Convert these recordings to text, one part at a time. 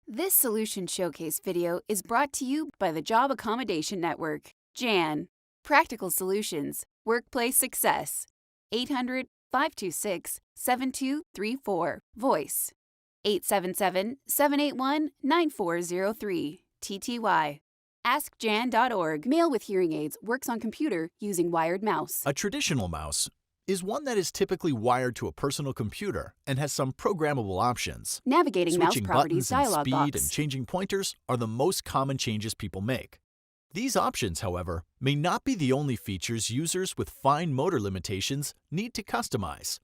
This Solution Showcase video is brought to you by the Job Accommodation Network, JAN. Practical Solutions, Workplace Success. 800-526-7234. Voice. 877-781-9403. TTY. AskJan.org. Male with hearing aids works on computer using wired mouse. A traditional mouse is one that is typically wired to a personal computer and has some programmable options. Navigating mouse Switching properties buttons and dialog speed box. and changing pointers are the most common changes people make. These options, however, may not be the only features users with fine motor limitations need to customize.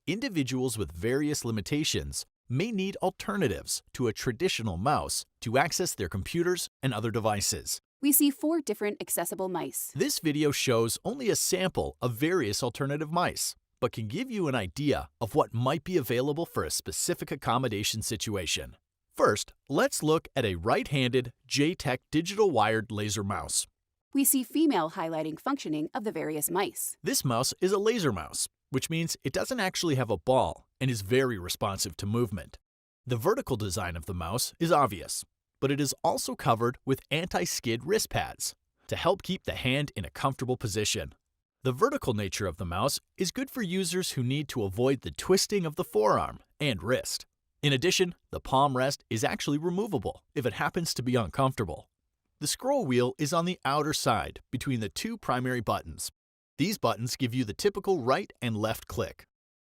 Individuals with various limitations may need alternatives to a traditional mouse to access their computers and other devices. We see 4 different accessible mice. This video shows only a sample of various alternative mice, but can give you an idea of what might be available for a specific accommodation situation. First, let's look at a right-handed J-Tech digital wired laser mouse. We see female highlighting functioning of the various mice. This mouse is a laser mouse, which means it doesn't actually have a ball and is very responsive to movement. The vertical design of the mouse is obvious, but it is also covered with anti-skid wrist pads to help keep the hand in a comfortable position. The vertical nature of the mouse is good for users who need to avoid the twisting of the forearm and wrist. In addition, the palm rest is actually removable if it happens to be uncomfortable. The scroll wheel is on the outer side between the 2 primary buttons. These buttons give you the typical right and left click.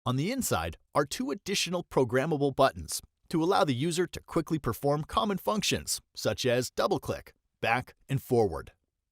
On the inside are 2 additional programmable buttons to allow the user to quickly perform common functions such as double-click, back, and forward.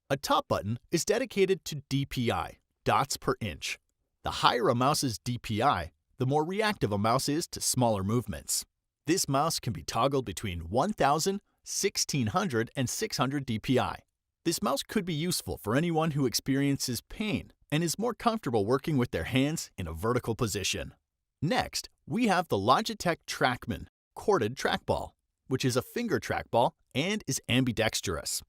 A top button is dedicated to DPI, dots per inch. The higher a mouse's DPI, the more reactive a mouse is to smaller movements. This mouse can be toggled between 1000, 1600, and 600 DPI. This mouse could be useful for anyone who experiences pain and is more comfortable working with their hands in a vertical position. Next, we have the Logitech Trackman corded trackball, which is a finger trackball and is ambidextrous.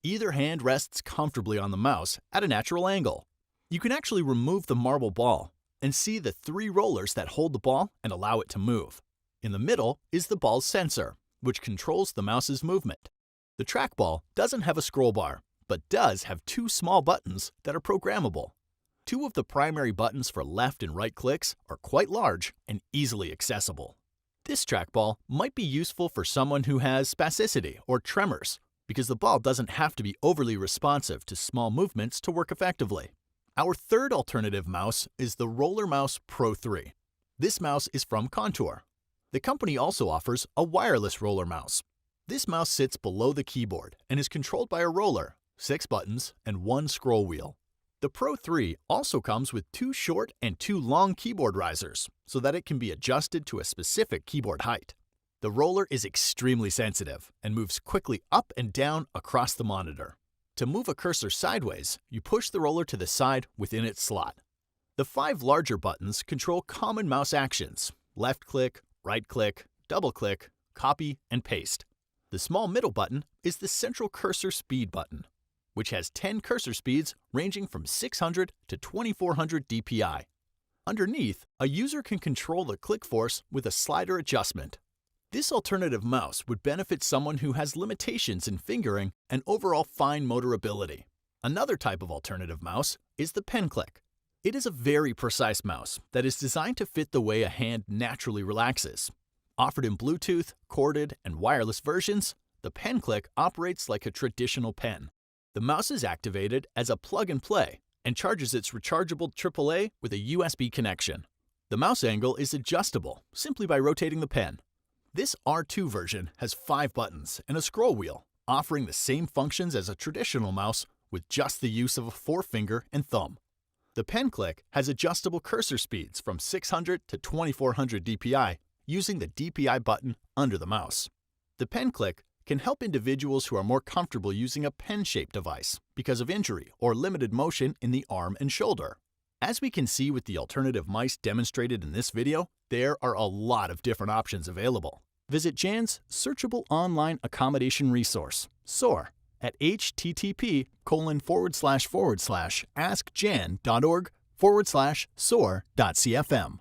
Either hand rests comfortably on the mouse at a natural angle. You can actually remove the marble ball and see the 3 rollers that hold the ball and allow it to move. In the middle is the ball's sensor, which controls the mouse's movement. The trackball doesn't have a scroll bar, but does have 2 small buttons that are programmable. 2 of the primary buttons for left and right clicks are quite large and easily accessible. This trackball might be useful for someone who has spasticity or tremors, because the ball doesn't have to be overly responsive to small movements to work effectively. Our third alternative mouse is the Roller Mouse Pro 3. This mouse is from Contour. The company also offers a wireless roller mouse. This mouse sits below the keyboard and is controlled by a roller, 6 buttons, and 1 scroll wheel. The Pro 3 also comes with 2 short and 2 long keyboard risers so that it can be adjusted to a specific keyboard height. The roller is extremely sensitive and moves quickly up and down across the monitor. To move a cursor sideways, you push the roller to the side within its slot. The 5 larger buttons control common mouse actions: left click, right click, double click, copy, and paste. The small middle button is the central cursor speed button, which has 10 cursor speeds ranging from 600 to 2400 DPI. Underneath, a user can control the click force with a slider adjustment. This alternative mouse would benefit someone who has limitations in fingering and overall fine motor ability. Another type of alternative mouse is the PenClick. It is a very precise mouse that is designed to fit the way a hand naturally relaxes. Offered in Bluetooth, corded, and wireless versions, the PenClick operates like a traditional pen. The mouse is activated as a plug-and-play and charges its rechargeable AAA with a USB connection. The mouse angle is adjustable simply by rotating the pen. This R2 version has 5 buttons and a scroll wheel, offering the same functions as a traditional mouse with just the use of a forefinger and thumb. The PenClick has adjustable cursor speeds from 600 to 2400 DPI using the DPI button under the mouse. The PenClick can help individuals who are more comfortable using a pen-shaped device because of injury or limited motion in the arm and shoulder. As we can see with the alternative mice demonstrated in this video, there are a lot of different options available. Visit JAN's searchable online accommodation resource, SOAR, at http://askjan.org/SOAR.cfm.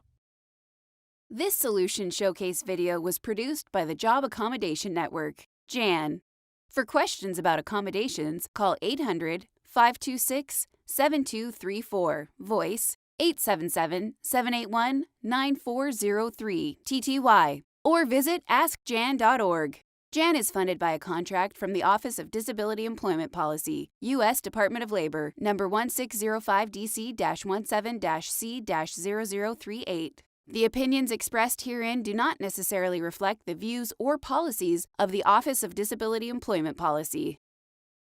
This Solution Showcase video was produced by the Job Accommodation Network, JAN. For questions about accommodations, call 800-526-7234, voice 877-781-9403, TTY, or visit askjan.org. JAN is funded by a contract from the Office of Disability Employment Policy, U.S. Department of Labor, number 1605 DC-17-C-0038. The opinions expressed herein do not necessarily reflect the views or policies of the Office of Disability Employment Policy.